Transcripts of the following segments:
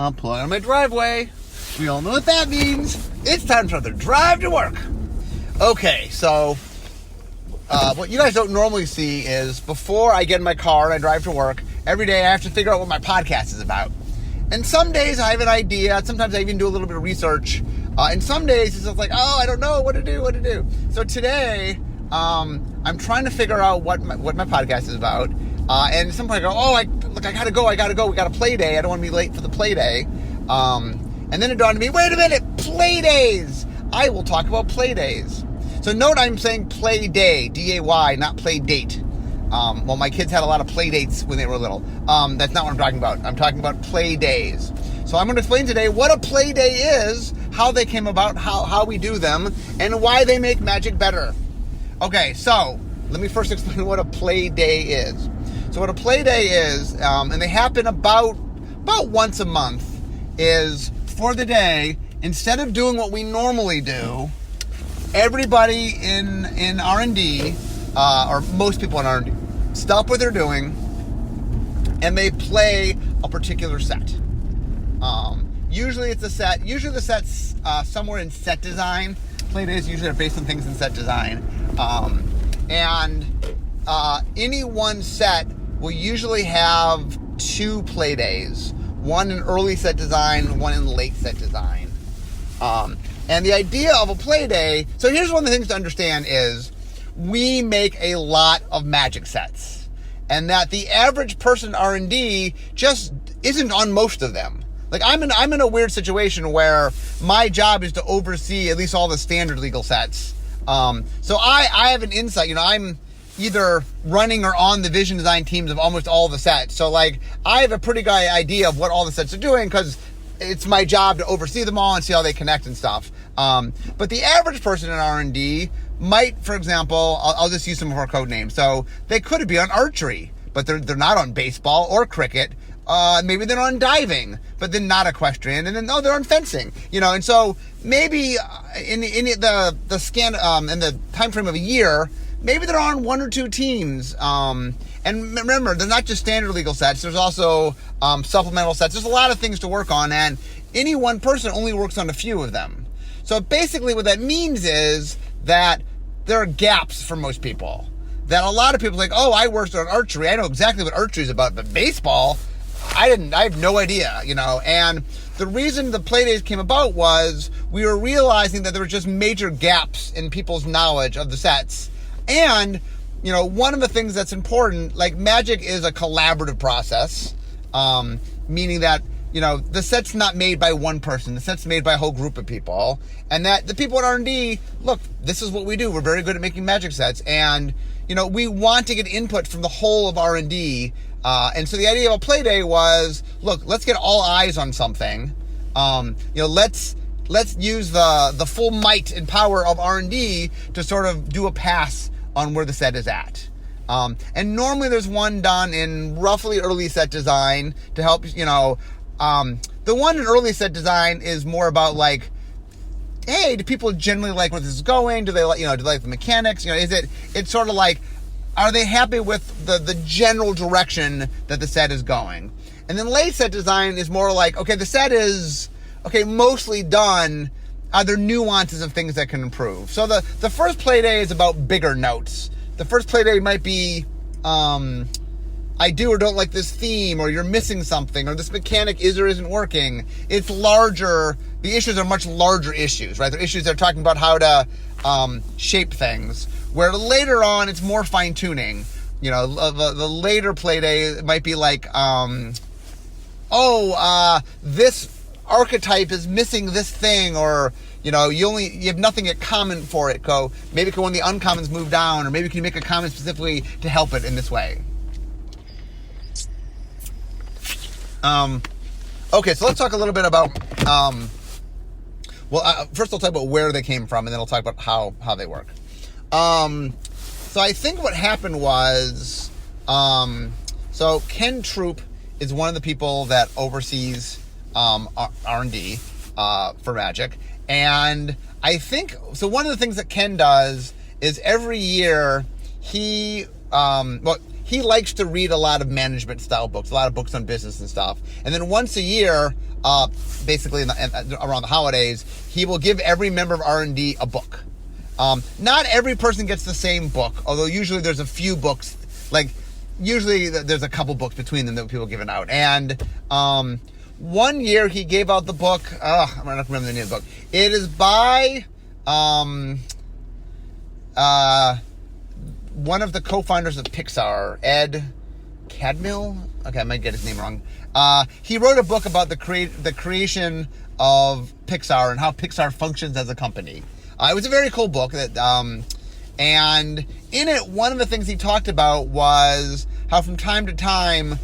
I'm pulling on my driveway. We all know what that means. It's time for the drive to work. Okay, so what you guys don't normally see is before I get in my car and I drive to work, every day I have to figure out what my podcast is about. And some days I have an idea. Sometimes I even do a little bit of research. And some days it's just like, oh, I don't know what to do. So today, I'm trying to figure out what my podcast is about. And some point I go, I gotta go. We got a play day. I don't want to be late for the play day. And then it dawned on me, wait a minute, play days. I will talk about play days. So note I'm saying play day, D-A-Y, not play date. Well, my kids had a lot of play dates when they were little. That's not what I'm talking about. I'm talking about play days. So I'm going to explain today what a play day is, how they came about, how we do them, and why they make magic better. Okay, so let me first explain what a play day is. So what a play day is, and they happen about once a month, is for the day, instead of doing what we normally do, everybody in R&D, or most people in R&D, stop what they're doing, and they play a particular set. Usually it's a set. Usually the set's somewhere in set design. Play days usually are based on things in set design. And any one set will usually have two play days. One in early set design, one in late set design. And the idea of a play day, so here's one of the things to understand is we make a lot of magic sets. And that the average person in R&D just isn't on most of them. Like I'm in a weird situation where my job is to oversee at least all the standard legal sets. So I have an insight, I'm either running or on the vision design teams of almost all the sets. So like I have a pretty good idea of what all the sets are doing because it's my job to oversee them all and see how they connect and stuff. But the average person in R&D might, for example, I'll just use some of our code names. So they could be on archery, but they're not on baseball or cricket. Maybe they're on diving, but then not equestrian, and then they're on fencing. And so maybe in the scan in the time frame of a year, maybe they're on one or two teams. And remember, they're not just standard legal sets. There's also supplemental sets. There's a lot of things to work on, and any one person only works on a few of them. So basically what that means is that there are gaps for most people. That a lot of people are like, I worked on archery. I know exactly what archery is about, but baseball, I have no idea, And the reason the play days came about was we were realizing that there were just major gaps in people's knowledge of the sets. And, one of the things that's important, like magic is a collaborative process, meaning that, the set's not made by one person. The set's made by a whole group of people. And that the people at R&D, look, this is what we do. We're very good at making magic sets. And, we want to get input from the whole of R&D. And so the idea of a play day was, look, let's get all eyes on something. Let's use the full might and power of R&D to sort of do a pass on where the set is at. And normally there's one done in roughly early set design to help, the one in early set design is more about like, hey, do people generally like where this is going? Do they like, do they like the mechanics? It's sort of like, are they happy with the general direction that the set is going? And then late set design is more like, okay, the set is, mostly done. Are there nuances of things that can improve? So the first play day is about bigger notes. The first play day might be, I do or don't like this theme, or you're missing something, or this mechanic is or isn't working. It's larger. The issues are much larger issues, right? They're issues that are talking about how to shape things. Where later on, it's more fine-tuning. The later play day might be like, this archetype is missing this thing, or, you have nothing in common for it. Maybe when the uncommons move down, or maybe can you make a comment specifically to help it in this way. Okay, so let's talk a little bit about, first I'll talk about where they came from, and then I'll talk about how they work. So I think what happened was, so Ken Troop is one of the people that oversees R&D for Magic, and I think so. One of the things that Ken does is every year he he likes to read a lot of management style books, a lot of books on business and stuff. And then once a year, basically around the holidays, he will give every member of R&D a book. Not every person gets the same book, although usually there's a few books, like usually there's a couple books between them that people are giving out. And one year he gave out the book, I'm not remember the name of the book. It is by one of the co-founders of Pixar, Ed Catmull. Okay, I might get his name wrong. He wrote a book about the creation of Pixar and how Pixar functions as a company. It was a very cool book that, and in it, one of the things he talked about was how from time to time,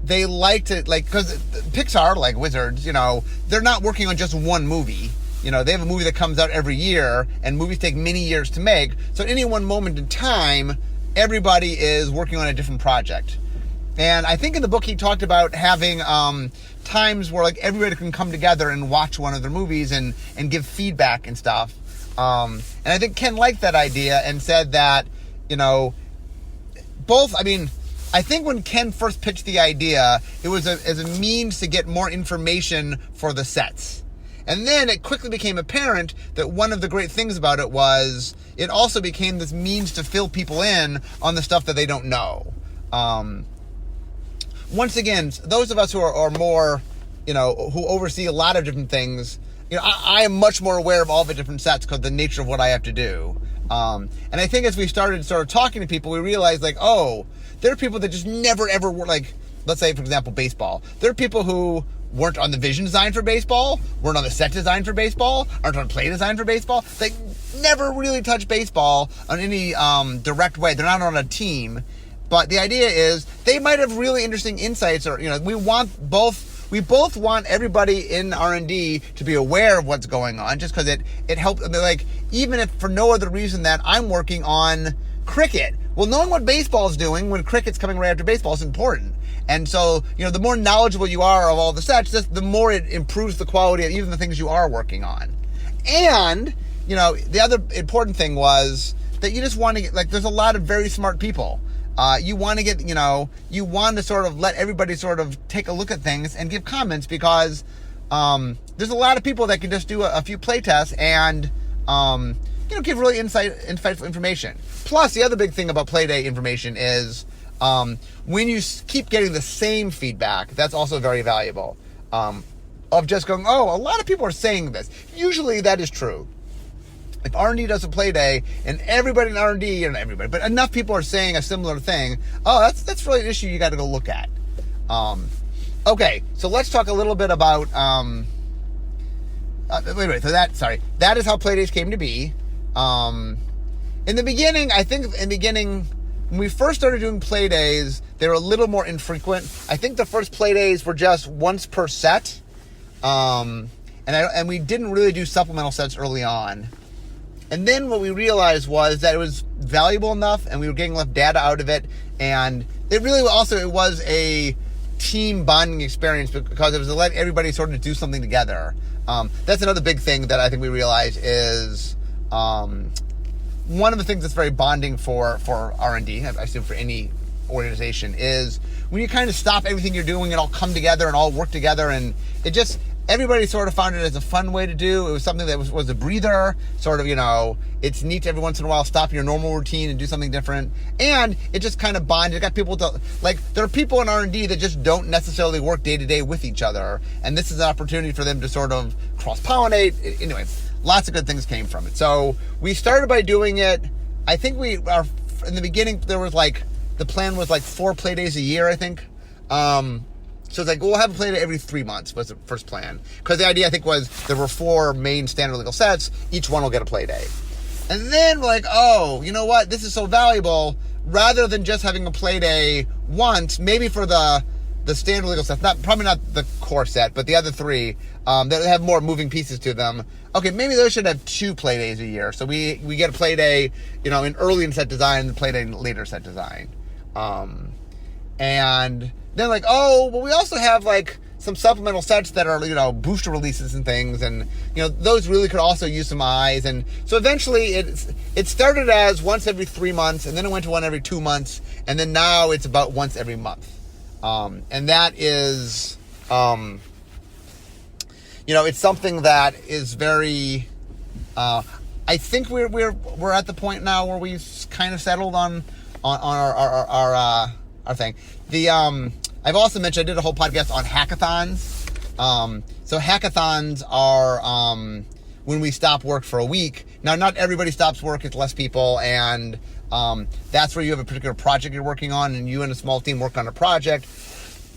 they like to, because Pixar, like Wizards, they're not working on just one movie. They have a movie that comes out every year, and movies take many years to make. So at any one moment in time, everybody is working on a different project. And I think in the book he talked about having times where everybody can come together and watch one of their movies and give feedback and stuff. And I think Ken liked that idea and said that, I think when Ken first pitched the idea, it was as a means to get more information for the sets. And then it quickly became apparent that one of the great things about it was it also became this means to fill people in on the stuff that they don't know. Once again, those of us who are more, who oversee a lot of different things, I am much more aware of all the different sets because of the nature of what I have to do. And I think as we started sort of talking to people, we realized there are people that just never ever were let's say, for example, baseball. There are people who weren't on the vision design for baseball, weren't on the set design for baseball, aren't on play design for baseball. They never really touch baseball on any direct way. They're not on a team. But the idea is they might have really interesting insights, or we both want everybody in R&D to be aware of what's going on, just because it helps. Even if for no other reason that I'm working on cricket. Well, knowing what baseball is doing when cricket's coming right after baseball is important. And so, the more knowledgeable you are of all the sets, the more it improves the quality of even the things you are working on. And, the other important thing was that you just want to get, there's a lot of very smart people. You want to get, you want to sort of let everybody sort of take a look at things and give comments because there's a lot of people that can just do a few play tests and, give really insightful information. Plus, the other big thing about Playday information is when you keep getting the same feedback, that's also very valuable. Of just going, a lot of people are saying this. Usually that is true. If R&D does a play day and everybody in R&D, and everybody, but enough people are saying a similar thing, that's really an issue you got to go look at. Okay, so let's talk a little bit about, that is how play days came to be. In the beginning, when we first started doing play days, they were a little more infrequent. I think the first play days were just once per set. And we didn't really do supplemental sets early on. And then what we realized was that it was valuable enough and we were getting enough data out of it. And it was a team bonding experience because it was to let everybody sort of do something together. That's another big thing that I think we realized is one of the things that's very bonding for R&D, I assume for any organization, is when you kind of stop everything you're doing and all come together and all work together, and everybody sort of found it as a fun way to do. It was something that was a breather, sort of, it's neat to every once in a while stop your normal routine and do something different. And it just kind of bonded. It got people to, there are people in R&D that just don't necessarily work day to day with each other. And this is an opportunity for them to sort of cross-pollinate. Anyway, lots of good things came from it. So we started by doing it. I think in the beginning, there was the plan was 4 play days a year, I think. So it's we'll have a play day every 3 months was the first plan. Because the idea, I think, was there were 4 main standard legal sets. Each one will get a play day. And then we're you know what? This is so valuable. Rather than just having a play day once, maybe for the standard legal sets, probably not the core set, but the other 3 that have more moving pieces to them. Okay, maybe those should have 2 play days a year. So we get a play day, in early in set design and play day in later set design. And then we also have some supplemental sets that are, booster releases and things, and those really could also use some eyes. And so eventually it started as once every 3 months, and then it went to one every 2 months, and then now it's about once every month. And that is, it's something that is very. I think we're at the point now where we've kind of settled on our thing. I've also mentioned I did a whole podcast on hackathons. So hackathons are when we stop work for a week. Now, not everybody stops work; it's less people, and that's where you have a particular project you're working on, and you and a small team work on a project.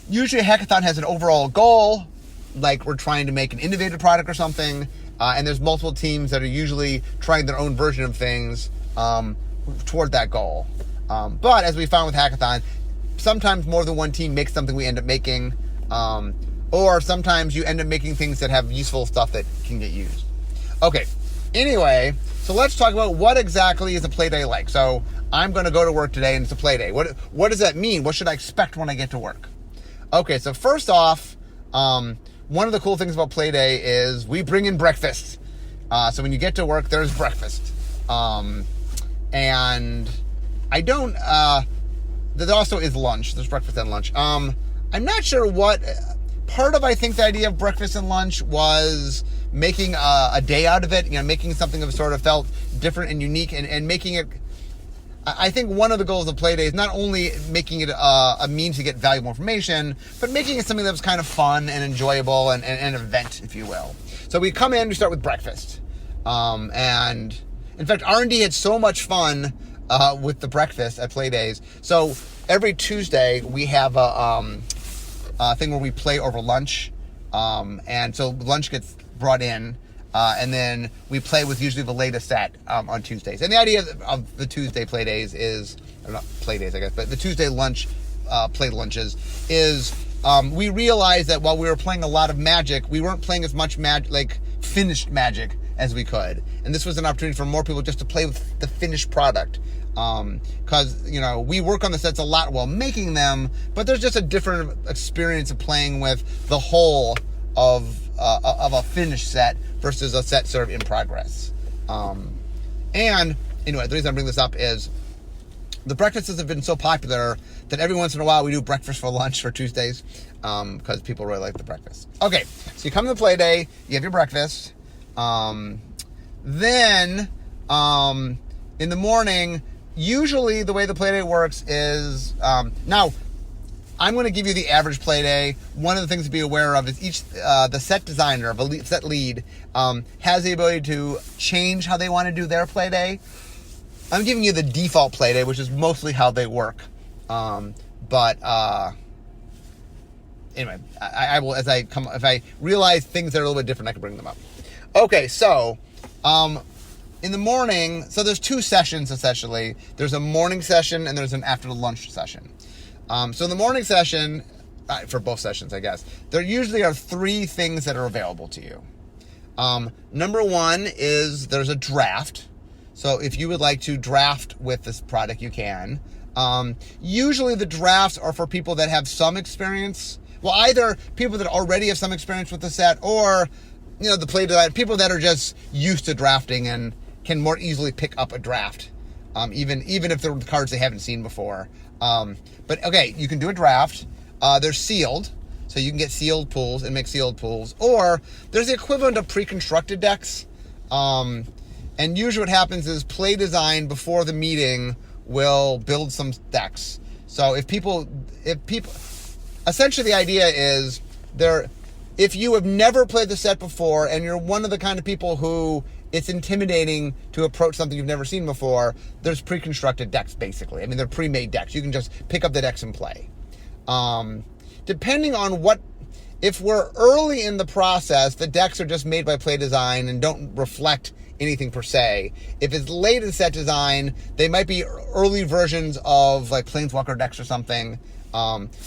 Usually, a hackathon has an overall goal, like we're trying to make an innovative product or something. And there's multiple teams that are usually trying their own version of things toward that goal. But as we found with hackathon, sometimes more than one team makes something we end up making, or sometimes you end up making things that have useful stuff that can get used. Okay, anyway, so let's talk about what exactly is a play day like. So I'm going to go to work today and it's a play day. What does that mean? What should I expect when I get to work? Okay, so first off, one of the cool things about play day is we bring in breakfast. So when you get to work, there's breakfast. And I don't, there also is lunch. There's breakfast and lunch. I'm not sure what, part of, I think, the idea of breakfast and lunch was making a day out of it, making something that sort of felt different and unique and making it, I think one of the goals of Play Day is not only making it a means to get valuable information, but making it something that was kind of fun and enjoyable and an event, if you will. So we come in, we start with breakfast. And in fact, R&D had so much fun with the breakfast at Play Days. So every Tuesday we have a thing where we play over lunch. And so lunch gets brought in. And then we play with usually the latest set on Tuesdays. And the idea of the Tuesday play days is, or not play days, I guess, but the Tuesday lunch, play lunches is, we realized that while we were playing a lot of Magic, we weren't playing as much finished Magic as we could. And this was an opportunity for more people just to play with the finished product. Because, we work on the sets a lot while making them, but there's just a different experience of playing with the whole of a finished set versus a set sort of in progress. And anyway, the reason I bring this up is the breakfasts have been so popular that every once in a while we do breakfast for lunch for Tuesdays because people really like the breakfast. Okay, so you come to the play day, you have your breakfast. Then in the morning, usually the way the play day works is now. I'm going to give you the average play day. One of the things to be aware of is the set designer, the set lead, has the ability to change how they want to do their play day. I'm giving you the default play day, which is mostly how they work. But anyway, I will, if I realize things that are a little bit different, I can bring them up. Okay, so in the morning, so there's two sessions essentially. There's a morning session and there's an after lunch session. So in the morning session, for both sessions, I guess, there usually are three things that are available to you. Number one is there's a draft. So if you would like to draft with this product, you can. Usually the drafts are for people that have some experience. Well, either people that already have some experience with the set or, the play design, people that are just used to drafting and can more easily pick up a draft. Even if they're cards they haven't seen before. But okay, you can do a draft. They're sealed, so you can get sealed pools and make sealed pools. Or there's the equivalent of pre-constructed decks. And usually what happens is play design before the meeting will build some decks. So if people, essentially the idea is if you have never played the set before and you're one of the kind of people who it's intimidating to approach something you've never seen before, there's pre-constructed decks, basically. I mean, they're pre-made decks. You can just pick up the decks and play. Depending on if we're early in the process, the decks are just made by Play Design and don't reflect anything per se. If it's late in set design, they might be early versions of Planeswalker decks or something.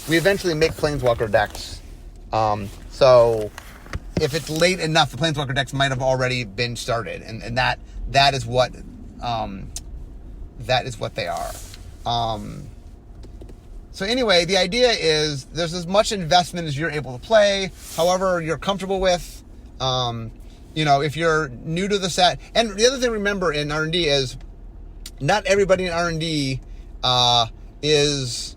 We eventually make Planeswalker decks. So if it's late enough, the Planeswalker decks might have already been started, and that is what they are. So anyway, the idea is there's as much investment as you're able to play, however you're comfortable with. If you're new to the set, and the other thing to remember in R&D is not everybody in R&D is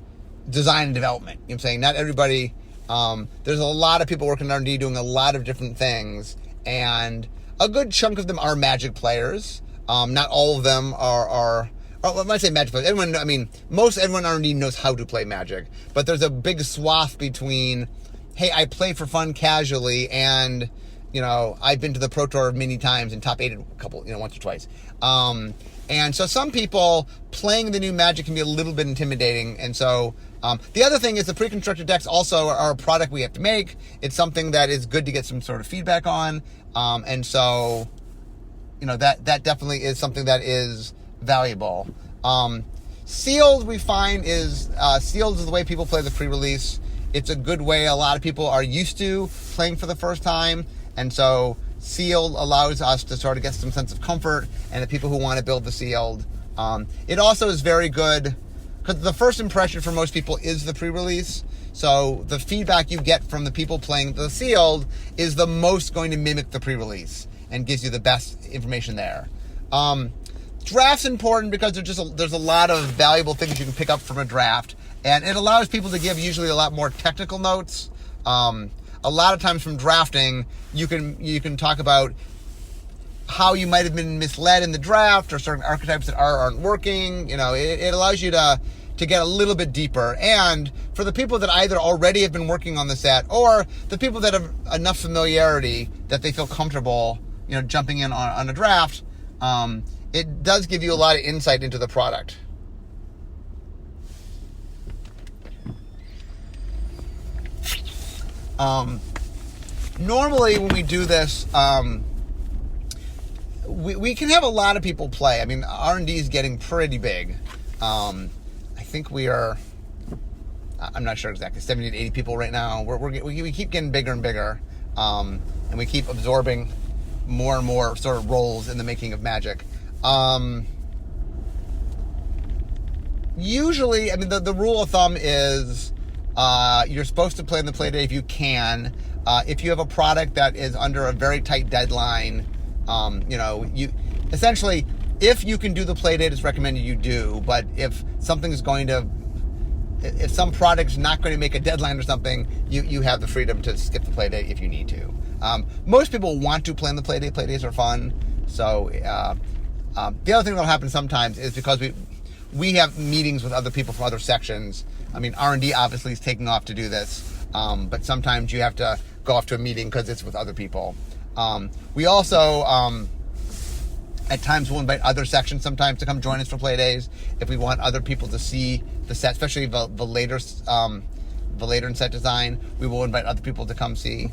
design and development. You know what I'm saying? Not everybody. There's a lot of people working in R&D doing a lot of different things, and a good chunk of them are Magic players. Not all of them are when I say Magic players, most everyone in R&D knows how to play Magic, but there's a big swath between, hey, I play for fun casually, and I've been to the Pro Tour many times and top 8 a couple, once or twice. And so some people playing the new Magic can be a little bit intimidating. And so the other thing is the pre-constructed decks also are a product we have to make. It's something that is good to get some sort of feedback on. And so, that definitely is something that is valuable. Sealed, we find, is sealed is the way people play the pre-release. It's a good way. A lot of people are used to playing for the first time. And so sealed allows us to sort of get some sense of comfort, and the people who want to build the sealed. It also is very good because the first impression for most people is the pre-release. So the feedback you get from the people playing the sealed is the most going to mimic the pre-release and gives you the best information there. Draft's important because there's a lot of valuable things you can pick up from a draft, and it allows people to give usually a lot more technical notes. A lot of times from drafting, you can talk about how you might have been misled in the draft, or certain archetypes that aren't working. It allows you to get a little bit deeper. And for the people that either already have been working on the set, or the people that have enough familiarity that they feel comfortable, jumping in on a draft, it does give you a lot of insight into the product. Normally when we do this, we can have a lot of people play. R&D is getting pretty big. I think we are, I'm not sure exactly, 70 to 80 people right now. We keep getting bigger and bigger, and we keep absorbing more and more sort of roles in the making of Magic. Usually, the rule of thumb is you're supposed to play in the play day if you can. If you have a product that is under a very tight deadline, you essentially, if you can do the play date, it's recommended you do. But if some product's not going to make a deadline or something, you have the freedom to skip the play date if you need to. Most people want to play in the play day. Play days are fun. So the other thing that'll happen sometimes is because we have meetings with other people from other sections. R&D obviously is taking off to do this, but sometimes you have to go off to a meeting because it's with other people. We also, at times, will invite other sections sometimes to come join us for play days if we want other people to see the set, especially the later in set design. We will invite other people to come see.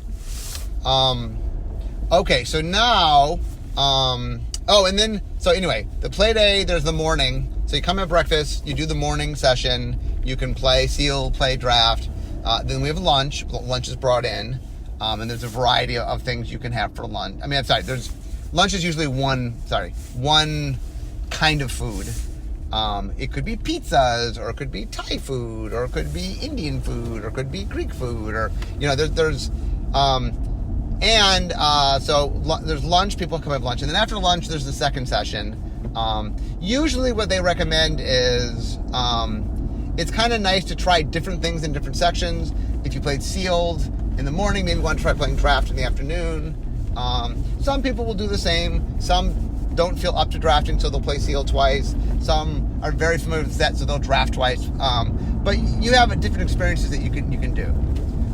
Okay, so now, so anyway, the play day, there's the morning. So you come at breakfast, you do the morning session, you can play seal, play draft. Then we have lunch. Lunch is brought in, and there's a variety of things you can have for lunch. Lunch is usually one kind of food. It could be pizzas, or it could be Thai food, or it could be Indian food, or it could be Greek food, or there's there's lunch. People come have lunch, and then after lunch there's the second session. Usually what they recommend is it's kind of nice to try different things in different sections. If you played sealed in the morning, maybe you want to try playing draft in the afternoon. Some people will do the same. Some don't feel up to drafting, so they'll play sealed twice. Some are very familiar with the set, so they'll draft twice. But you have different experiences that you can do.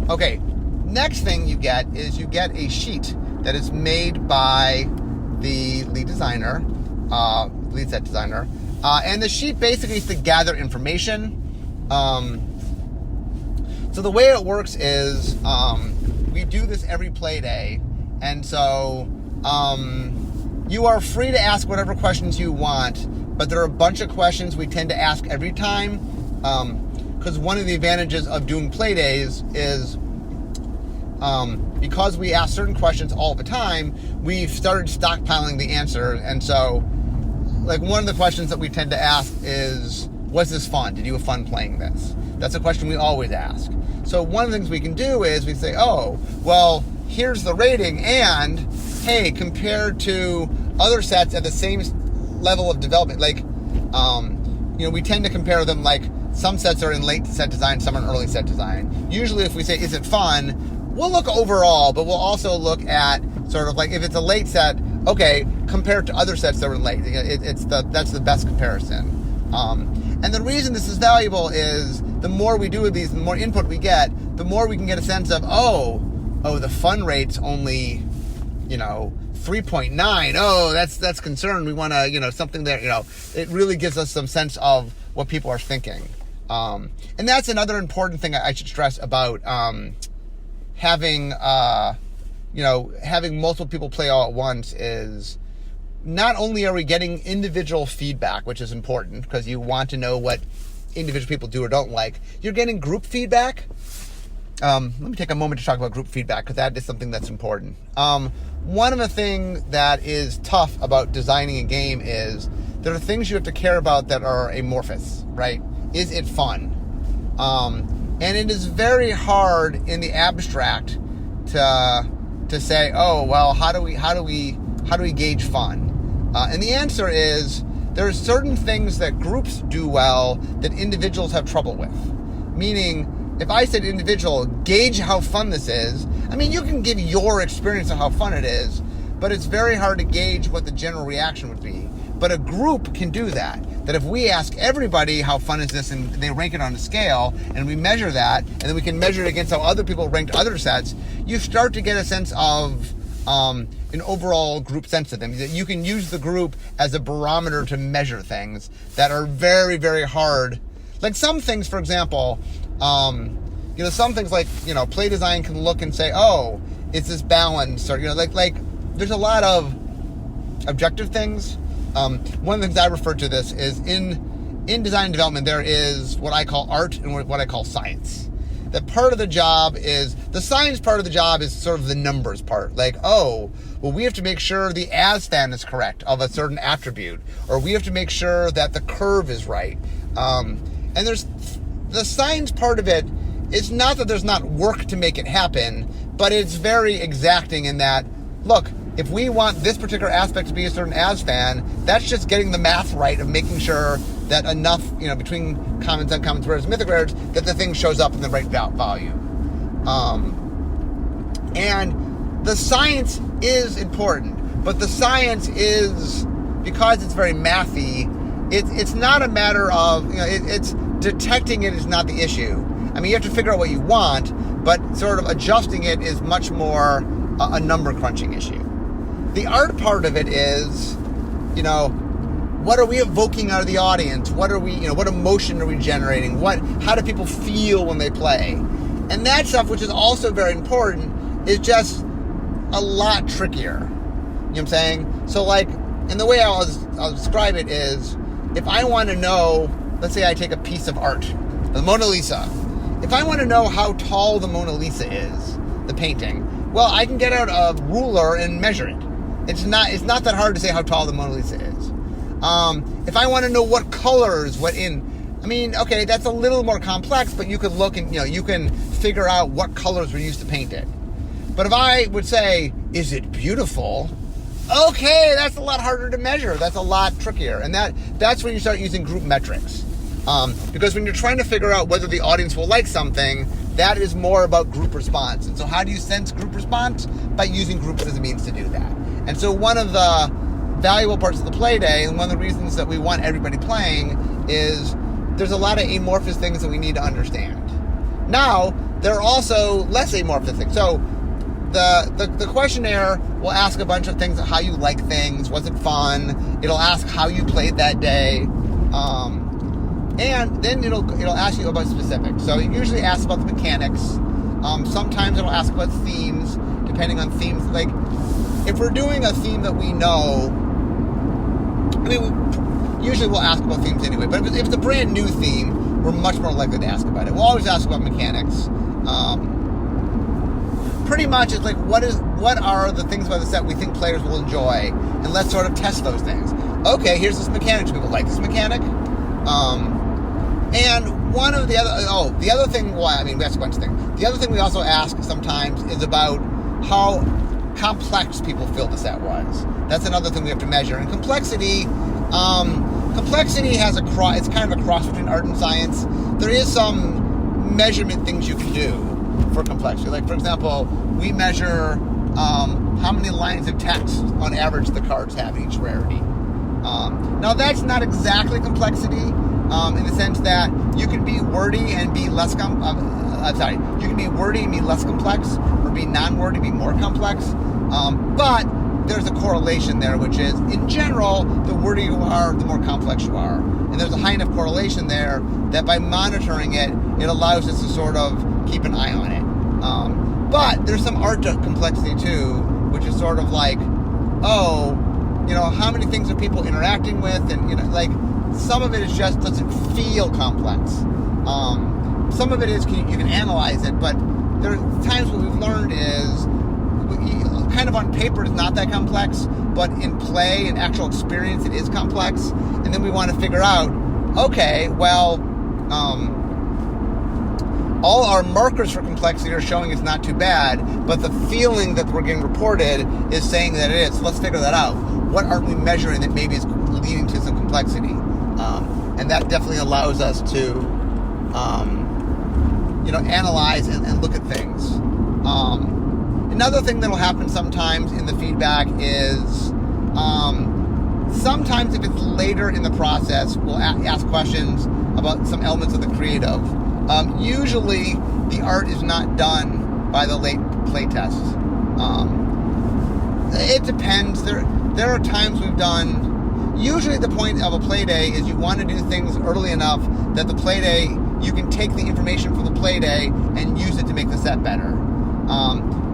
Okay, next thing you get is a sheet that is made by the lead set designer. And the sheet basically is to gather information. So the way it works is we do this every play day, and so you are free to ask whatever questions you want, but there are a bunch of questions we tend to ask every time, because one of the advantages of doing play days is because we ask certain questions all the time, we've started stockpiling the answers. And so one of the questions that we tend to ask is, was this fun? Did you have fun playing this? That's a question we always ask. So one of the things we can do is we say, oh, well, here's the rating, and hey, compared to other sets at the same level of development, like, we tend to compare them, like, some sets are in late set design, some are in early set design. Usually if we say, is it fun, we'll look overall, but we'll also look at sort of like, if it's a late set, okay, compared to other sets that were late, that's the best comparison. And the reason this is valuable is the more we do of these, the more input we get, the more we can get a sense of, the fun rate's only, 3.9. Oh, that's concerned. We want to, something there, it really gives us some sense of what people are thinking. And that's another important thing I should stress about having multiple people play all at once is not only are we getting individual feedback, which is important because you want to know what individual people do or don't like, you're getting group feedback. Let me take a moment to talk about group feedback because that is something that's important. One of the things that is tough about designing a game is there are things you have to care about that are amorphous, right? Is it fun? And it is very hard in the abstract to say, oh, well, how do we gauge fun? And the answer is there are certain things that groups do well that individuals have trouble with. Meaning, if I said individual, gauge how fun this is, you can give your experience of how fun it is, but it's very hard to gauge what the general reaction would be. But a group can do that. That if we ask everybody how fun is this and they rank it on a scale and we measure that and then we can measure it against how other people ranked other sets, you start to get a sense of an overall group sense of them. You can use the group as a barometer to measure things that are very, very hard. Like some things, for example, some things like, play design can look and say, oh, is this balanced? Or, like there's a lot of objective things. One of the things I refer to this is in design and development, there is what I call art and what I call science. That part of the job is, the science part of the job is sort of the numbers part. Like, oh, well, we have to make sure the ASFAN is correct of a certain attribute, or we have to make sure that the curve is right. And there's the science part of it. It's not that there's not work to make it happen, but it's very exacting in that, look, if we want this particular aspect to be a certain ASFAN, that's just getting the math right of making sure that enough, between commons, uncommons, rares, mythic rares, that the thing shows up in the right value. And the science is important, but the science is, because it's very mathy, it's not a matter of, it's detecting it is not the issue. You have to figure out what you want, but sort of adjusting it is much more a number crunching issue. The art part of it is, what are we evoking out of the audience? What are we, what emotion are we generating? How do people feel when they play? And that stuff, which is also very important, is just a lot trickier. You know what I'm saying? So, like, and the way I'll describe it is, if I want to know, let's say I take a piece of art, the Mona Lisa. If I want to know how tall the Mona Lisa is, the painting, well, I can get out a ruler and measure it. It's not that hard to say how tall the Mona Lisa is. If I want to know what colors, okay, that's a little more complex, but you could look and, you can figure out what colors were used to paint it. But if I would say, is it beautiful? Okay, that's a lot harder to measure. That's a lot trickier. And that's when you start using group metrics. Because when you're trying to figure out whether the audience will like something, that is more about group response. And so how do you sense group response? By using groups as a means to do that. And so one of the valuable parts of the play day, and one of the reasons that we want everybody playing, is there's a lot of amorphous things that we need to understand. Now, there are also less amorphous things. So the questionnaire will ask a bunch of things, how you like things, was it fun? It'll ask how you played that day. And then it'll ask you about specifics. So it usually asks about the mechanics. Sometimes it'll ask about themes, depending on themes. Like, if we're doing a theme that we know, usually we'll ask about themes anyway. But if it's a brand new theme, we're much more likely to ask about it. We'll always ask about mechanics. Pretty much, it's like, what are the things about the set we think players will enjoy, and let's sort of test those things. Okay, here's this mechanic. Do people like this mechanic? And one of the other thing, well, I mean, that's a bunch of things. The other thing we also ask sometimes is about how complex people feel the set was. That's another thing we have to measure. And complexity has it's kind of a cross between art and science. There is some measurement things you can do for complexity. Like, for example, we measure how many lines of text on average the cards have each rarity. Now, that's not exactly complexity in the sense that you can be wordy and be less you can be wordy and be less complex, or be non-wordy, be more complex. But there's a correlation there, which is, in general, the wordier you are, the more complex you are. And there's a high enough correlation there that by monitoring it, it allows us to sort of keep an eye on it. But there's some art to complexity too, which is sort of like, how many things are people interacting with? And, like, some of it is just doesn't feel complex. Some of it is you can analyze it, but there are times what we've learned is kind of on paper it's not that complex, but in play and actual experience it is complex. And then we want to figure out, okay, well, all our markers for complexity are showing it's not too bad, but the feeling that we're getting reported is saying that it is. So let's figure that out. What aren't we measuring that maybe is leading to some complexity? And that definitely allows us to, analyze and look at things. Another thing that'll happen sometimes in the feedback is sometimes if it's later in the process, we'll ask questions about some elements of the creative. Usually the art is not done by the late playtest. It depends. There are times we've done. Usually the point of a play day is you want to do things early enough that the play day, you can take the information from the play day and use it to make the set better.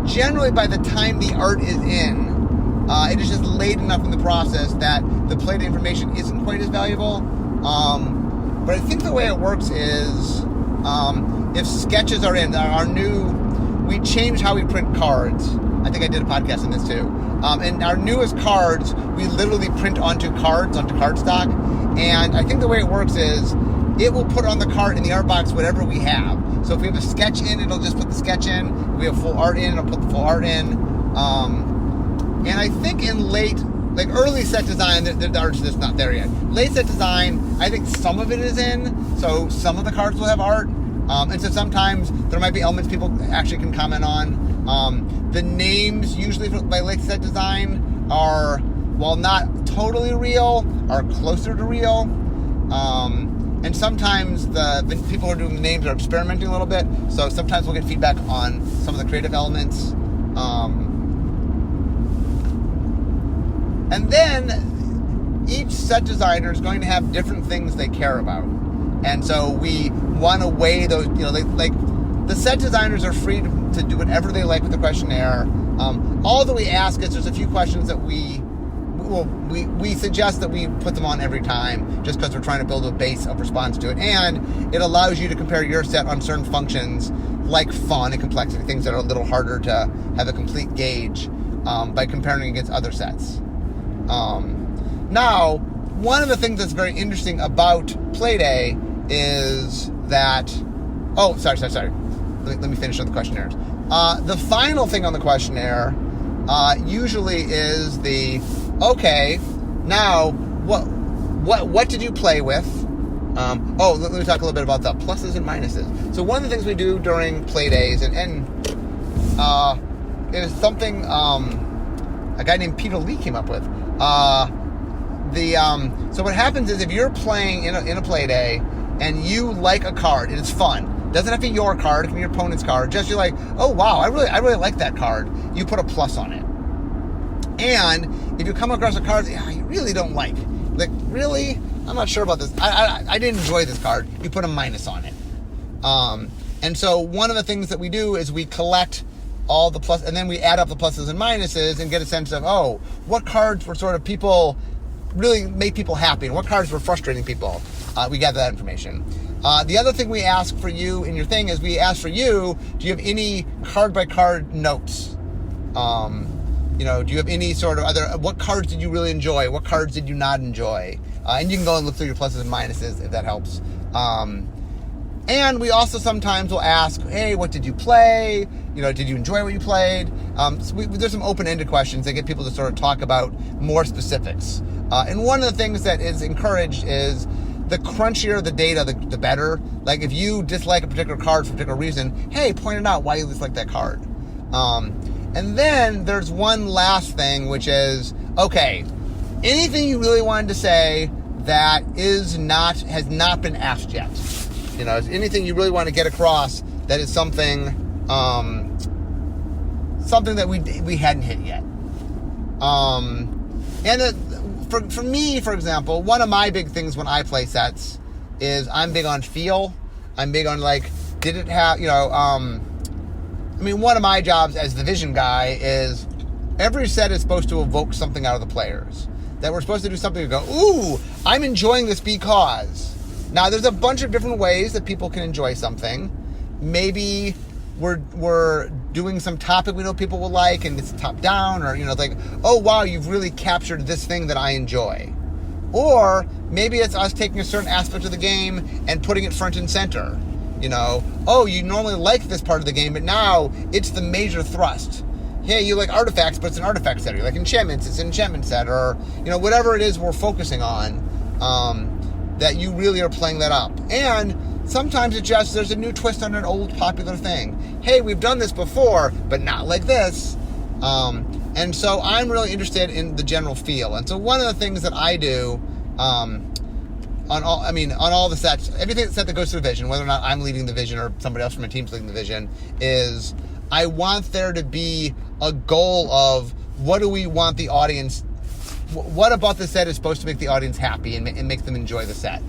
Generally by the time the art is in, it is just late enough in the process that the play day information isn't quite as valuable. But I think the way it works is, if sketches are in, we changed how we print cards. I think I did a podcast on this too. And our newest cards, we literally print onto cardstock. And I think the way it works is, it will put on the card in the art box whatever we have. So if we have a sketch in, it'll just put the sketch in. If we have full art in, it'll put the full art in. And I think in early set design, the art's just not there yet. Late set design, I think some of it is in. So some of the cards will have art. And so sometimes there might be elements people actually can comment on. The names usually by late set design are, while not totally real, are closer to real. And sometimes the people who are doing the names are experimenting a little bit. So sometimes we'll get feedback on some of the creative elements. And then each set designer is going to have different things they care about. And so we want to weigh those, the set designers are free to do whatever they like with the questionnaire. All that we ask is there's a few questions that we suggest that we put them on every time just because we're trying to build a base of response to it. And it allows you to compare your set on certain functions like fun and complexity, things that are a little harder to have a complete gauge by comparing against other sets. Now, one of the things that's very interesting about Playday is that... Oh, sorry. Let me finish on the questionnaires. The final thing on the questionnaire usually is okay, now, what did you play with? Let me talk a little bit about the pluses and minuses. So one of the things we do during play days, and it is something a guy named Peter Lee came up with. So what happens is if you're playing in a play day and you like a card, it is fun. Doesn't have to be your card, it can be your opponent's card. Just you're like, oh wow, I really like that card. You put a plus on it. And if you come across a card that you really don't like really, I'm not sure about this. I didn't enjoy this card. You put a minus on it. And so one of the things that we do is we collect all the plus, and then we add up the pluses and minuses and get a sense of, what cards were sort of people really make people happy and what cards were frustrating people. We gather that information. The other thing we ask for you in your thing is we ask for you, do you have any card by card notes? Do you have any sort of what cards did you really enjoy? What cards did you not enjoy? And you can go and look through your pluses and minuses if that helps. And we also sometimes will ask, hey, what did you play? Did you enjoy what you played? There's some open-ended questions that get people to sort of talk about more specifics. And one of the things that is encouraged is the crunchier the data, the better. Like if you dislike a particular card for a particular reason, hey, point it out why you dislike that card. And then there's one last thing, which is, okay, anything you really wanted to say that has not been asked yet. Is anything you really want to get across that is something that we hadn't hit yet. For me, for example, one of my big things when I play sets is I'm big on feel. I'm big on did it have, one of my jobs as the vision guy is every set is supposed to evoke something out of the players. That we're supposed to do something to go, ooh, I'm enjoying this because. Now, there's a bunch of different ways that people can enjoy something. Maybe we're doing some topic we know people will like, and it's top down, or oh wow, you've really captured this thing that I enjoy. Or maybe it's us taking a certain aspect of the game and putting it front and center. Oh, you normally like this part of the game, but now it's the major thrust. Hey, you like artifacts, but it's an artifact set. Or you like enchantments, it's an enchantment set, or whatever it is we're focusing on. That you really are playing that up. And sometimes it's just there's a new twist on an old popular thing. Hey, we've done this before, but not like this. And so I'm really interested in the general feel. And so one of the things that I do on all the sets, everything set that goes through the vision, whether or not I'm leading the vision or somebody else from my team's leading the vision, is I want there to be a goal of what do we want the audience. What about the set is supposed to make the audience happy and make them enjoy the set?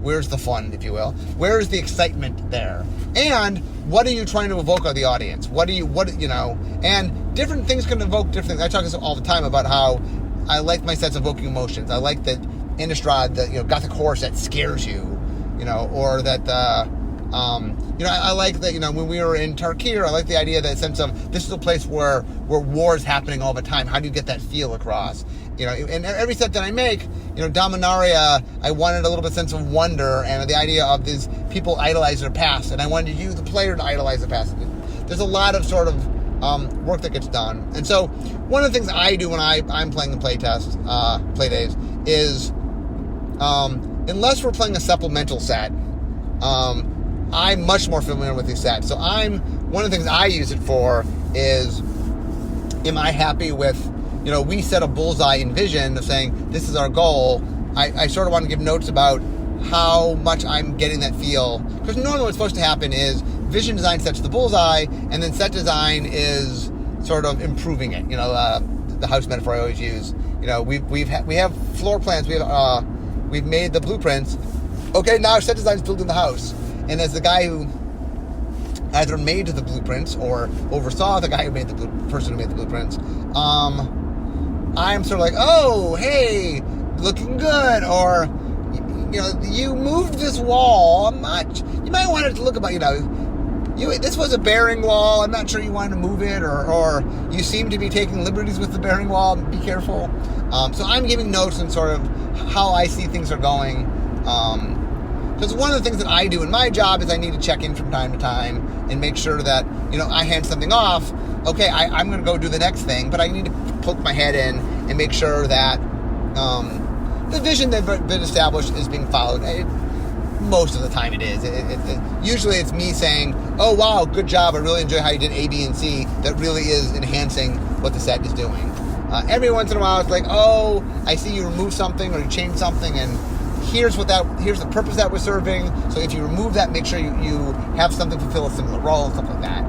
Where's the fun, if you will? Where is the excitement there? And what are you trying to evoke of the audience? And different things can evoke different things. I talk this all the time about how I like my sets evoking emotions. I like that Innistrad, the Gothic horse that scares you, or that I like that, when we were in Tarkir, I like the idea, that sense of this is a place where war is happening all the time. How do you get that feel across? And every set that I make, Dominaria, I wanted a little bit sense of wonder and the idea of these people idolize their past, and I wanted you, the player, to idolize the past. There's a lot of sort of work that gets done. And so one of the things I do when I'm playing the play days is, unless we're playing a supplemental set, I'm much more familiar with these sets. So one of the things I use it for is, am I happy with, we set a bullseye in vision of saying, this is our goal. I sort of want to give notes about how much I'm getting that feel. Because normally what's supposed to happen is vision design sets the bullseye, and then set design is sort of improving it. The house metaphor I always use. We have floor plans. We've made the blueprints. Okay, now set design is building the house. And as the guy who either made the blueprints or oversaw the guy who made the person who made the blueprints, I'm sort of like, oh, hey, looking good. Or, you moved this wall. You might want it to look about, this was a bearing wall. I'm not sure you wanted to move it, or you seem to be taking liberties with the bearing wall. Be careful. So I'm giving notes on sort of how I see things are going. Because one of the things that I do in my job is I need to check in from time to time and make sure that, I hand something off. Okay, I'm going to go do the next thing, but I need to poke my head in and make sure that the vision that's been established is being followed. Most of the time it is. Usually it's me saying, oh, wow, good job. I really enjoy how you did A, B, and C. That really is enhancing what the set is doing. Every once in a while it's like, oh, I see you remove something or you change something, and here's the purpose that we're serving. So if you remove that, make sure you have something fulfill a similar role and stuff like that.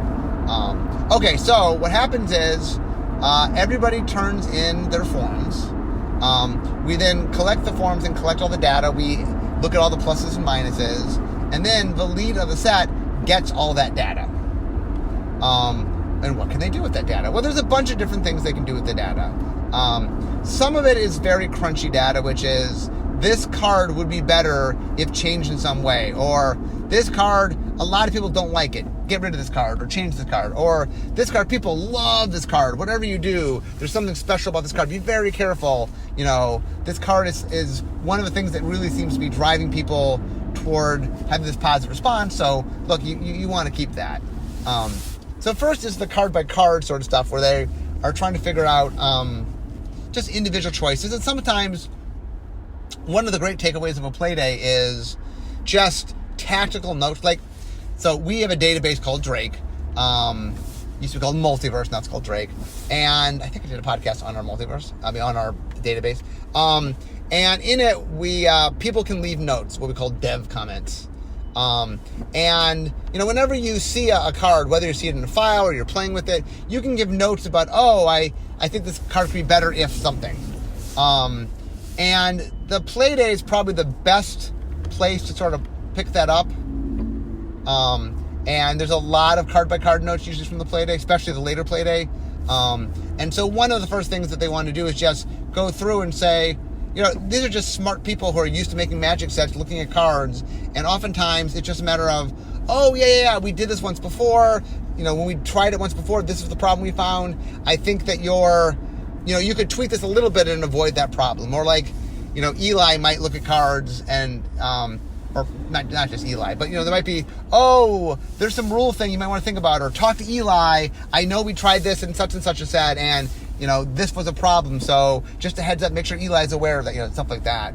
Okay, so what happens is everybody turns in their forms. We then collect the forms and collect all the data. We look at all the pluses and minuses, and then the lead of the set gets all that data. And what can they do with that data? Well, there's a bunch of different things they can do with the data. Some of it is very crunchy data, which is, this card would be better if changed in some way, or this card, a lot of people don't like it. Get rid of this card, or change this card, or this card, people love this card. Whatever you do, there's something special about this card. Be very careful. This card is one of the things that really seems to be driving people toward having this positive response. So look, you want to keep that. So first is the card by card sort of stuff where they are trying to figure out just individual choices. And sometimes one of the great takeaways of a play day is just tactical notes. Like, so we have a database called Drake. Used to be called Multiverse, now it's called Drake. And I think I did a podcast on our multiverse, on our database. And in it, we people can leave notes, what we call dev comments. And, whenever you see a card, whether you see it in a file or you're playing with it, you can give notes about, I think this card could be better if something. And the play day is probably the best place to sort of pick that up. And there's a lot of card-by-card notes usually from the play day, especially the later play day. And so one of the first things that they want to do is just go through and say, these are just smart people who are used to making magic sets, looking at cards, and oftentimes it's just a matter of, we did this once before. When we tried it once before, this is the problem we found. I think that you could tweak this a little bit and avoid that problem. Or like, Eli might look at cards and, or not just Eli, but there might be, there's some rule thing you might want to think about, or talk to Eli. I know we tried this and such a set, and this was a problem. So just a heads up, make sure Eli's aware of that, stuff like that.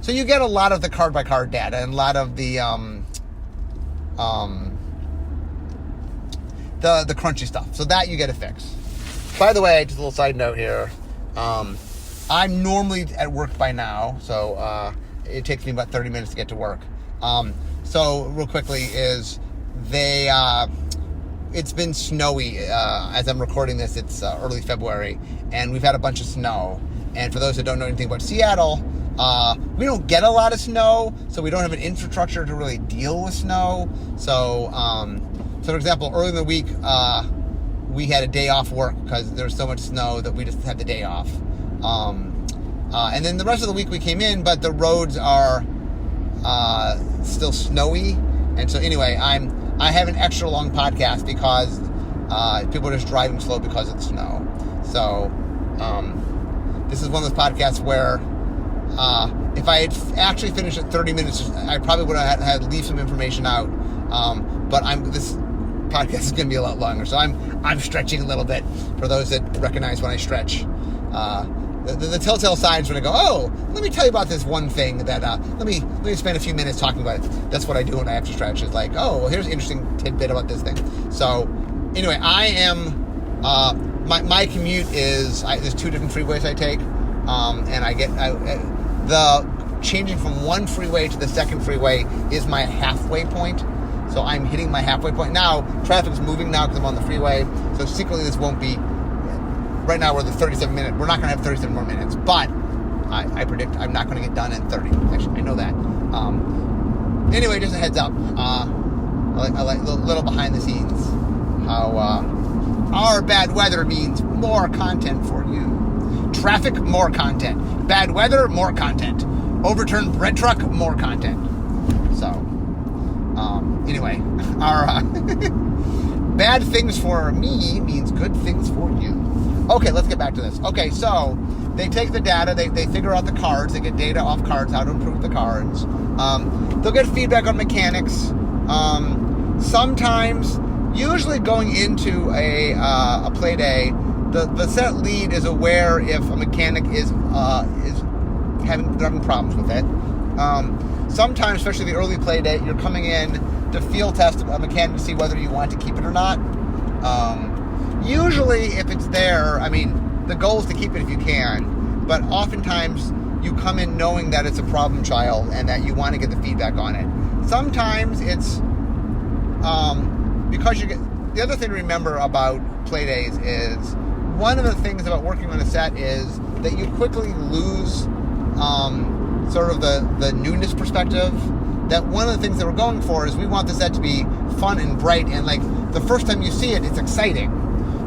So you get a lot of the card by card data and a lot of the crunchy stuff. So that you get to fix. By the way, just a little side note here. I'm normally at work by now, so it takes me about 30 minutes to get to work. So real quickly is it's been snowy. As I'm recording this, it's early February, and we've had a bunch of snow. And for those that don't know anything about Seattle, we don't get a lot of snow, so we don't have an infrastructure to really deal with snow. So for example, early in the week, we had a day off work because there was so much snow that we just had the day off. And then the rest of the week we came in, but the roads are still snowy. And so anyway, I have an extra long podcast because people are just driving slow because of the snow. So this is one of those podcasts where if I had actually finished at 30 minutes, I probably would have had to leave some information out. But this podcast is going to be a lot longer, so I'm stretching a little bit for those that recognize when I stretch. The telltale signs when I go, let me tell you about this one thing that, let me spend a few minutes talking about it. That's what I do when I have to stretch. It's like, here's an interesting tidbit about this thing. So, anyway, I am, my commute is, there's two different freeways I take, and the changing from one freeway to the second freeway is my halfway point. So I'm hitting my halfway point. Now, traffic's moving now because I'm on the freeway, so secretly this won't be. Right now we're at the 37 minute. We're not going to have 37 more minutes, but I predict I'm not going to get done in 30. Actually, I know that. Anyway, just a heads up. I like a little behind the scenes. How our bad weather means more content for you. Traffic, more content. Bad weather, more content. Overturned bread truck, more content. So, anyway, our bad things for me means good things for you. Okay, let's get back to this. Okay, so they take the data, they figure out the cards, they get data off cards, how to improve the cards. They'll get feedback on mechanics. Sometimes, usually going into a play day, the set lead is aware if a mechanic is having problems with it. Sometimes, especially the early play day, you're coming in to field test a mechanic to see whether you want to keep it or not. Usually, if it's there, the goal is to keep it if you can, but oftentimes you come in knowing that it's a problem child and that you want to get the feedback on it. Sometimes it's because the other thing to remember about play days is one of the things about working on a set is that you quickly lose sort of the newness perspective. That one of the things that we're going for is we want the set to be fun and bright, and like the first time you see it, it's exciting.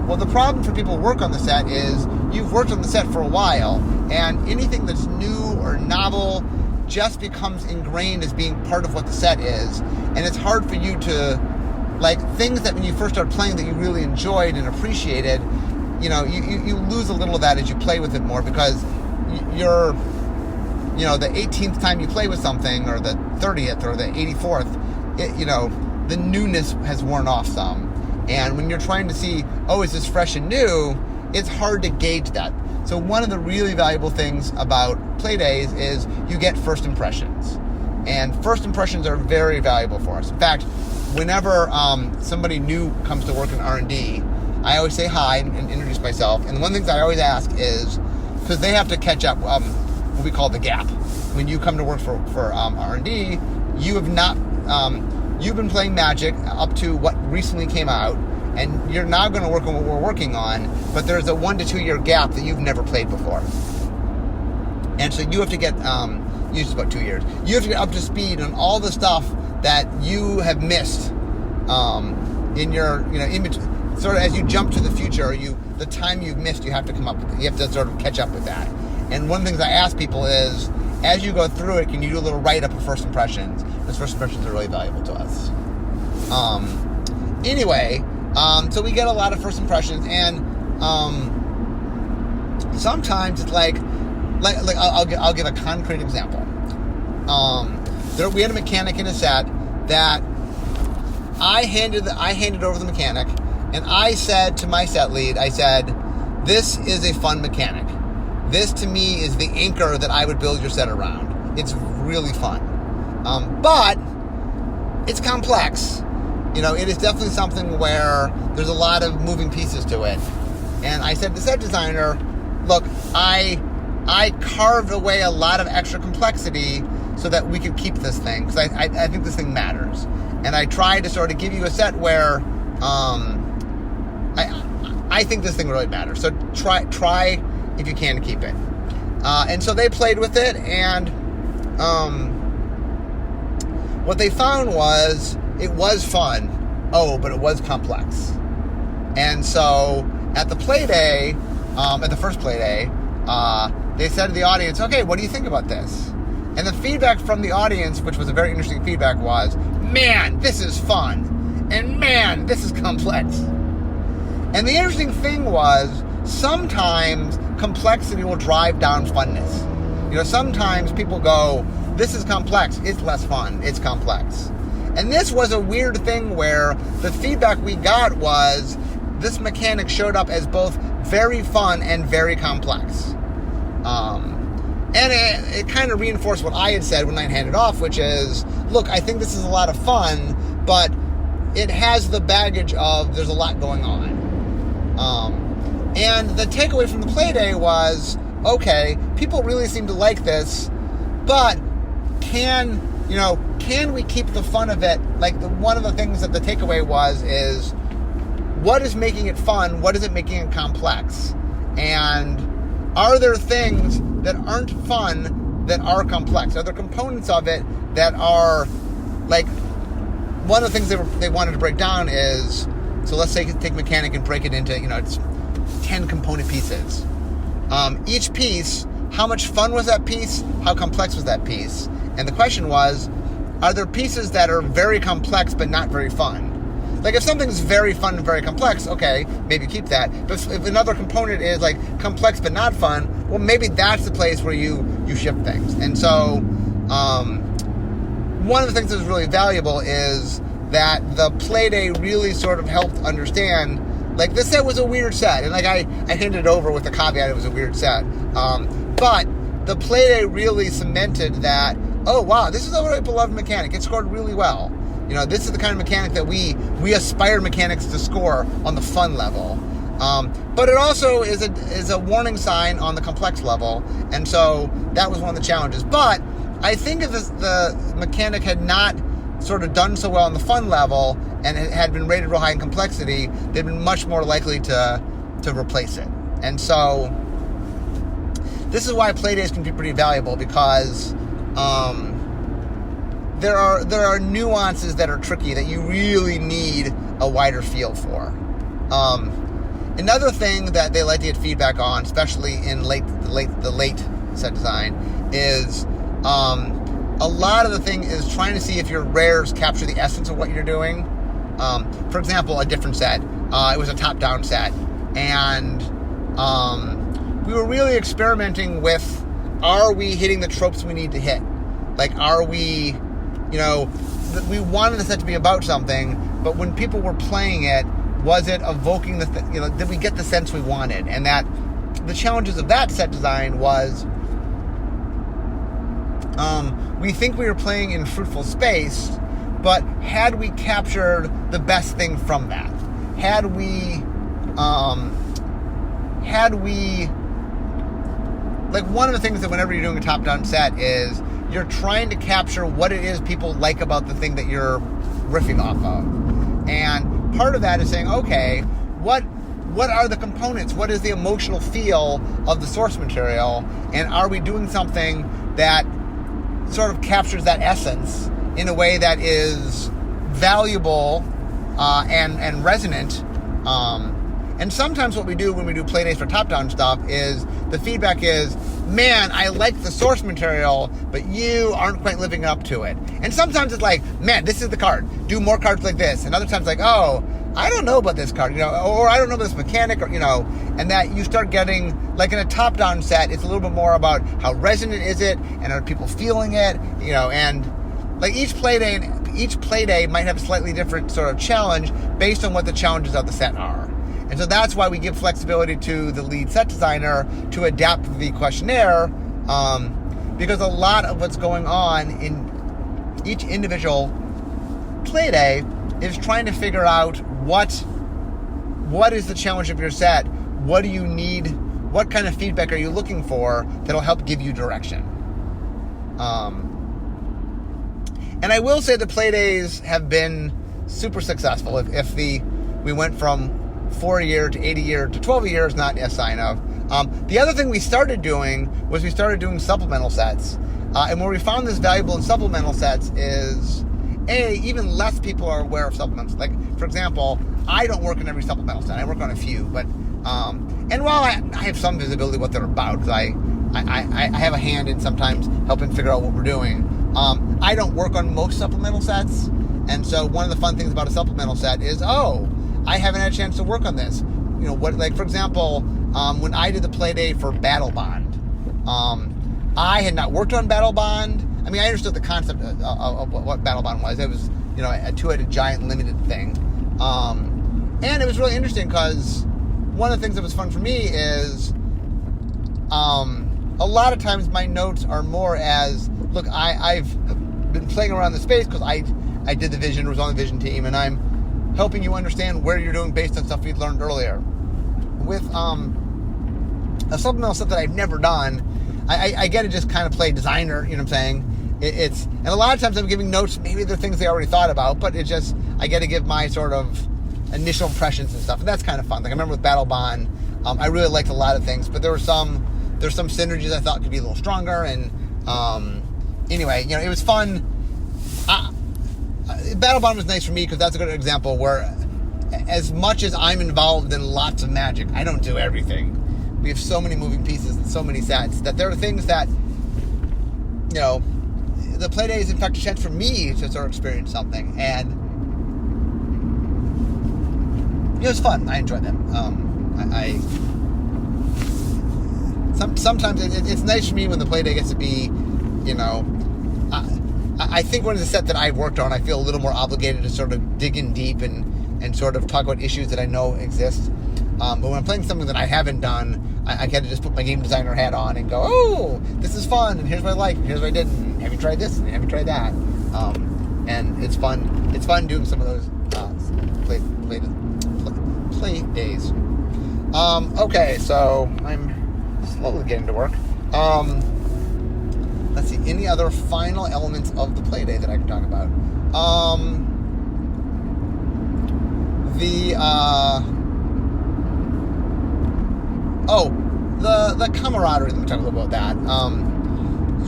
Well, the problem for people who work on the set is you've worked on the set for a while, and anything that's new or novel just becomes ingrained as being part of what the set is. And it's hard for you to, like, things that when you first started playing that you really enjoyed and appreciated, you lose a little of that as you play with it more because you're the 18th time you play with something, or the 30th, or the 84th, the newness has worn off some. And when you're trying to see, is this fresh and new, it's hard to gauge that. So one of the really valuable things about play days is you get first impressions. And first impressions are very valuable for us. In fact, whenever somebody new comes to work in R&D, I always say hi and introduce myself. And one of the things I always ask is, because they have to catch up, what we call the gap. When you come to work for R&D, you have not, you've been playing Magic up to what recently came out, and you're now going to work on what we're working on, but there's a 1 to 2 year gap that you've never played before. And so you have to get, usually about 2 years, you have to get up to speed on all the stuff that you have missed in your, image. Sort of as you jump to the future, the time you've missed, you have to come up with it. You have to sort of catch up with that. And one of the things I ask people is, as you go through it, can you do a little write-up of first impressions? Because first impressions are really valuable to us. Anyway, so we get a lot of first impressions, and sometimes it's like I'll give a concrete example. We had a mechanic in a set that I handed over the mechanic, and I said to my set lead, I said, this is a fun mechanic. This, to me, is the anchor that I would build your set around. It's really fun. But it's complex. It is definitely something where there's a lot of moving pieces to it. And I said to the set designer, look, I carved away a lot of extra complexity so that we could keep this thing, because I think this thing matters. And I tried to sort of give you a set where I think this thing really matters. So try if you can to keep it. And so they played with it, and what they found was it was fun. But it was complex. And so at the play day, at the first play day, they said to the audience, okay, what do you think about this? And the feedback from the audience, which was a very interesting feedback, was, man, this is fun. And man, this is complex. And the interesting thing was, sometimes complexity will drive down funness. Sometimes people go, this is complex, it's less fun, it's complex. And this was a weird thing where the feedback we got was, this mechanic showed up as both very fun and very complex. And it kind of reinforced what I had said when I handed off, which is, look, I think this is a lot of fun, but it has the baggage of there's a lot going on. And the takeaway from the play day was, okay, people really seem to like this, but can we keep the fun of it? One of the things that the takeaway is, what is making it fun? What is it making it complex? And are there things that aren't fun that are complex? Are there components of it that are, one of the things they wanted to break down is, so let's say take mechanic and break it into, it's 10 component pieces. Each piece, how much fun was that piece? How complex was that piece? And the question was, are there pieces that are very complex but not very fun? If something's very fun and very complex, okay, maybe keep that. But if another component is complex but not fun, well, maybe that's the place where you shift things. And so, one of the things that was really valuable is that the play day really sort of helped understand, this set was a weird set. And I handed it over with the caveat it was a weird set. But the play day really cemented that, oh, wow, this is a really beloved mechanic. It scored really well. This is the kind of mechanic that we aspire mechanics to score on the fun level. But it also is a warning sign on the complex level. And so that was one of the challenges. But I think if the mechanic had not sort of done so well on the fun level and it had been rated real high in complexity, they'd been much more likely to replace it. And so this is why play days can be pretty valuable, because there are nuances that are tricky that you really need a wider feel for. Another thing that they like to get feedback on, especially in the late set design, is a lot of the thing is trying to see if your rares capture the essence of what you're doing. For example, a different set. It was a top-down set, and we were really experimenting with are we hitting the tropes we need to hit? Like, are we, we wanted the set to be about something, but when people were playing it, was it evoking did we get the sense we wanted? And that the challenges of that set design was, we think we were playing in fruitful space, but had we captured the best thing from that? Had we, like, one of the things that whenever you're doing a top-down set is you're trying to capture what it is people like about the thing that you're riffing off of. And part of that is saying, okay, what are the components? What is the emotional feel of the source material? And are we doing something that sort of captures that essence in a way that is valuable and resonant? And sometimes what we do when we do playdays for top-down stuff is the feedback is, man, I like the source material, but you aren't quite living up to it. And sometimes it's like, man, this is the card. Do more cards like this. And other times like, oh, I don't know about this card, or I don't know about this mechanic, or, and that you start getting, like in a top-down set, it's a little bit more about how resonant is it, and are people feeling it, and like each playday might have a slightly different sort of challenge based on what the challenges of the set are. And so that's why we give flexibility to the lead set designer to adapt the questionnaire, because a lot of what's going on in each individual playday is trying to figure out what is the challenge of your set, what do you need, what kind of feedback are you looking for that'll help give you direction. And I will say the playdays have been super successful. If we went from 4-year to 8-year to 12-year is not a sign of. The other thing we started doing was we started doing supplemental sets. And where we found this valuable in supplemental sets is, even less people are aware of supplements. Like, for example, I don't work in every supplemental set. I work on a few. But and while I have some visibility what they're about, because I have a hand in sometimes helping figure out what we're doing, I don't work on most supplemental sets. And so one of the fun things about a supplemental set is, I haven't had a chance to work on this. For example, when I did the playday for Battle Bond, I had not worked on Battle Bond. I mean, I understood the concept of what Battle Bond was. It was, a two-headed giant limited thing. And it was really interesting because one of the things that was fun for me is, a lot of times my notes are more as, look, I've been playing around the space because I did the vision, was on the vision team, and I'm helping you understand where you're doing based on stuff we'd learned earlier. With a supplemental stuff that I've never done, I get to just kind of play designer, you know what I'm saying? And a lot of times I'm giving notes, maybe they're things they already thought about, but it's just, I get to give my sort of initial impressions and stuff, and that's kind of fun. Like, I remember with Battle Bond, I really liked a lot of things, but there's some synergies I thought could be a little stronger, and anyway, it was fun. Battle Bond was nice for me because that's a good example where, as much as I'm involved in lots of Magic, I don't do everything. We have so many moving pieces and so many sets that there are things that, the playday is in fact a chance for me to sort of experience something, and it was fun. I enjoyed them. Sometimes it's nice for me when the playday gets to be, I think when it's a set that I've worked on, I feel a little more obligated to sort of dig in deep and sort of talk about issues that I know exist. But when I'm playing something that I haven't done, I get to just put my game designer hat on and go, oh, this is fun, and here's what I like, and here's what I didn't, and have you tried this, and have you tried that? And it's fun. It's fun doing some of those play days. Okay, so I'm slowly getting to work. Let's see, any other final elements of the playday that I can talk about? The camaraderie. Let me talk a little about that.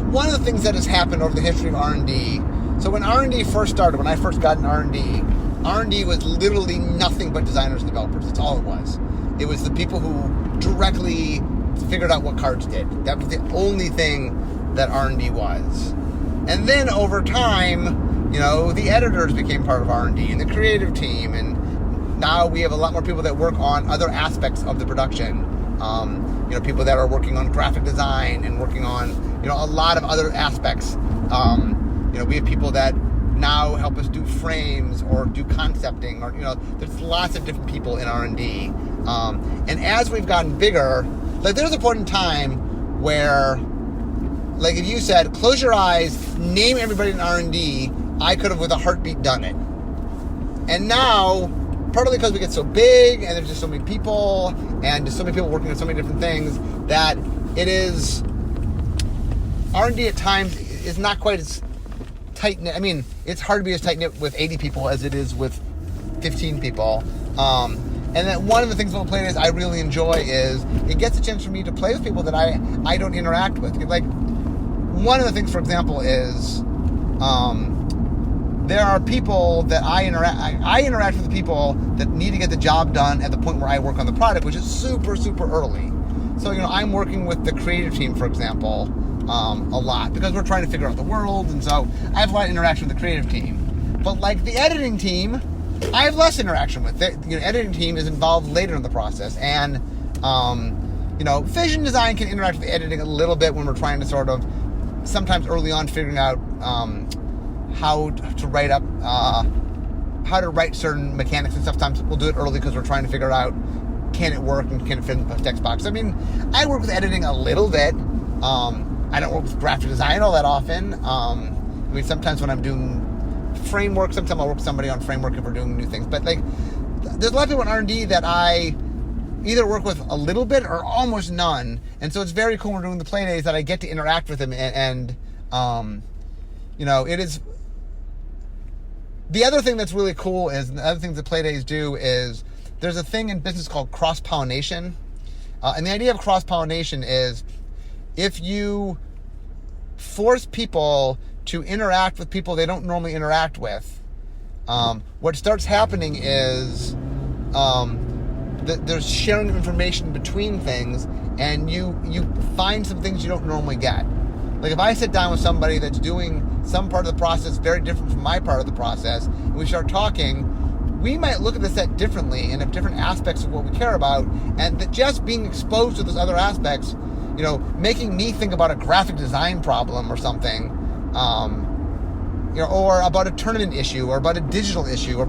One of the things that has happened over the history of R&D. So when R&D first started, when I first got in R&D was literally nothing but designers and developers. That's all it was. It was the people who directly figured out what cards did. That was the only thing that R&D was. And then over time, the editors became part of R&D and the creative team, and now we have a lot more people that work on other aspects of the production. People that are working on graphic design and working on, a lot of other aspects. We have people that now help us do frames or do concepting, or, there's lots of different people in R&D. And as we've gotten bigger, like there's a point in time where, like if you said, close your eyes, name everybody in R&D, I could have with a heartbeat done it. And now, partly because we get so big and there's just so many people and just so many people working on so many different things, that it is, R&D at times is not quite as tight-knit. I mean, it's hard to be as tight-knit with 80 people as it is with 15 people. And that one of the things about Playdays I really enjoy is it gets a chance for me to play with people that I don't interact with. Like, one of the things, for example, is there are people that I interact with people that need to get the job done at the point where I work on the product, which is super, super early. So, I'm working with the creative team, for example, a lot, because we're trying to figure out the world, and so I have a lot of interaction with the creative team. But like the editing team, I have less interaction with. The editing team is involved later in the process, and vision design can interact with the editing a little bit when we're trying to sort of, sometimes early on, figuring out how to write up, how to write certain mechanics and stuff. Sometimes we'll do it early because we're trying to figure out, can it work and can it fit in the text box. I mean, I work with editing a little bit. I don't work with graphic design all that often. Sometimes when I'm doing framework, sometimes I'll work with somebody on framework if we're doing new things. But like, there's a lot of people in R&D that I either work with a little bit or almost none. And so it's very cool when we're doing the Playdays that I get to interact with them. And it is... The other thing that's really cool is, the other things that Playdays do is, there's a thing in business called cross-pollination. And the idea of cross-pollination is, if you force people to interact with people they don't normally interact with, what starts happening is there's sharing of information between things, and you find some things you don't normally get. Like if I sit down with somebody that's doing some part of the process very different from my part of the process, and we start talking, we might look at the set differently and have different aspects of what we care about, and that just being exposed to those other aspects, making me think about a graphic design problem or something, or about a tournament issue or about a digital issue, or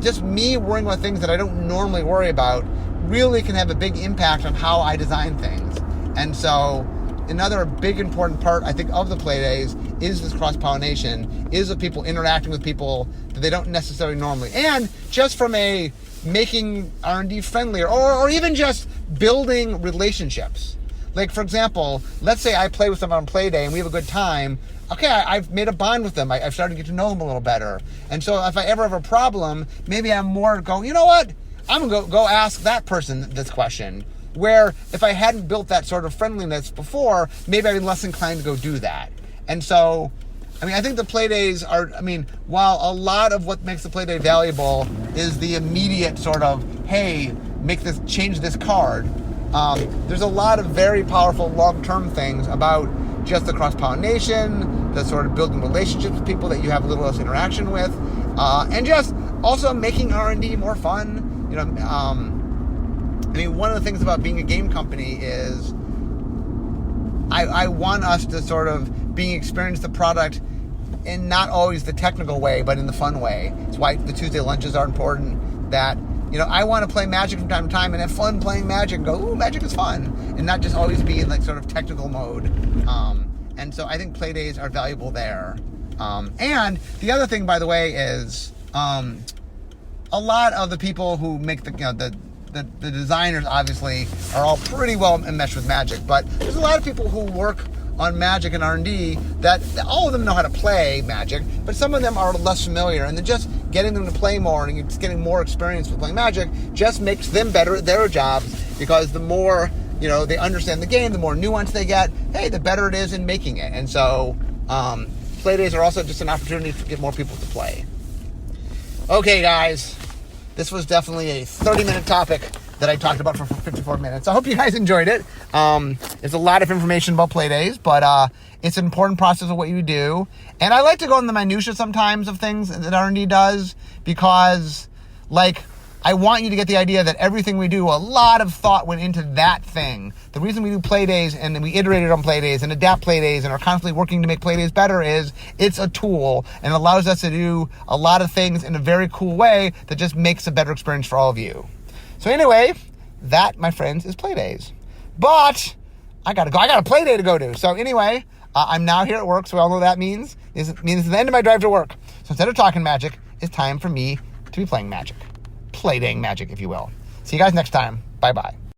just me worrying about things that I don't normally worry about really can have a big impact on how I design things. And so another big important part, I think, of the Playdays is this cross-pollination, is of people interacting with people that they don't necessarily normally. And just from a making R&D friendlier, or even just building relationships. Like, for example, let's say I play with someone on Playday and we have a good time. Okay, I've made a bond with them. I've started to get to know them a little better. And so if I ever have a problem, maybe I'm more going, you know what? I'm going to go ask that person this question. Where if I hadn't built that sort of friendliness before, maybe I'd be less inclined to go do that. And so, I think the Playdays are, while a lot of what makes the Playday valuable is the immediate sort of, hey, change this card, there's a lot of very powerful long-term things about just the cross-pollination, the sort of building relationships with people that you have a little less interaction with, and just also making R&D more fun. One of the things about being a game company is I want us to sort of experience the product in not always the technical way, but in the fun way. It's why the Tuesday lunches are important, that, I want to play Magic from time to time and have fun playing Magic and go, ooh, Magic is fun, and not just always be in like sort of technical mode. And so I think Playdays are valuable there. And the other thing, by the way, is a lot of the people who make the designers obviously are all pretty well enmeshed with Magic, but there's a lot of people who work on Magic and R&D that all of them know how to play Magic, but some of them are less familiar, and then just getting them to play more and just getting more experience with playing Magic just makes them better at their jobs, because the more they understand the game, the more nuance they get, hey, the better it is in making it. And so Playdays are also just an opportunity to get more people to play. Okay, guys. This was definitely a 30-minute topic that I talked about for 54 minutes. I hope you guys enjoyed it. It's a lot of information about Playdays, but it's an important process of what you do. And I like to go in the minutia sometimes of things that R&D does, because, like, I want you to get the idea that everything we do, a lot of thought went into that thing. The reason we do play days and then we iterated on play days and adapt play days and are constantly working to make play days better is it's a tool and allows us to do a lot of things in a very cool way that just makes a better experience for all of you. So anyway, that, my friends, is play days. But I gotta go. I got a play day to go to. So anyway, I'm now here at work, so we all know what that means. It means the end of my drive to work. So instead of talking magic, it's time for me to be playing magic. Play-daying magic, if you will. See you guys next time. Bye-bye.